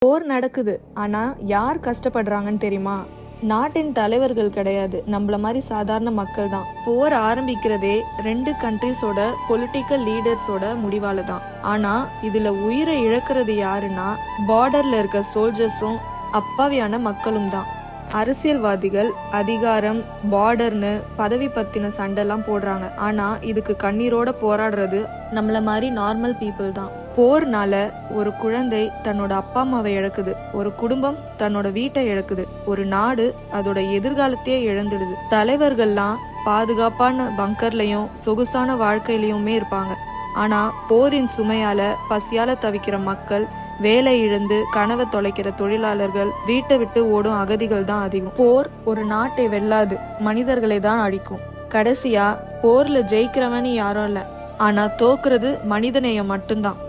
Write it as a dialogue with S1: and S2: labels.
S1: போர் நடக்குது, ஆனா யார் கஷ்டப்படுறாங்கன்னு தெரியுமா? நாட்டின் தலைவர்கள் கிடையாது, நம்மள மாதிரி சாதாரண மக்கள் தான். போர் ஆரம்பிக்கிறதே 2 கண்ட்ரிஸோட பொலிட்டிக்கல் லீடர்ஸோட முடிவால தான். ஆனா இதுல உயிரை இழக்கிறது யாருன்னா பார்டர்ல இருக்க சோல்ஜர்ஸும் அப்பாவியான மக்களும் தான். அரசியல்வாதிகள் அதிகாரம், பார்டர்னு பதவி பத்தின சண்டைலாம் போடுறாங்க. ஆனா இதுக்கு கண்ணீரோட போராடுறது நம்மள மாதிரி நார்மல் பீப்புள் தான். போர்னால ஒரு குழந்தை தன்னோட அப்பா அம்மாவை இழக்குது, ஒரு குடும்பம் தன்னோட வீட்டை இழக்குது, ஒரு நாடு அதோட எதிர்காலத்தையே இழந்துடுது. தலைவர்கள்லாம் பாதுகாப்பான பங்கர்லயும் சொகுசான வாழ்க்கையிலயுமே இருப்பாங்க. ஆனா போரின் சுமையால பசியால தவிக்கிற மக்கள், வேலை இழந்து கனவை தொலைக்கிற தொழிலாளர்கள், வீட்டை விட்டு ஓடும் அகதிகள் தான் அதிகம். போர் ஒரு நாட்டை வெல்லாது, மனிதர்களை தான் அழிக்கும். கடைசியா போர்ல ஜெயிக்கிறவனு யாரும் இல்ல, ஆனா தோக்குறது மனிதநேயம் மட்டும்தான்.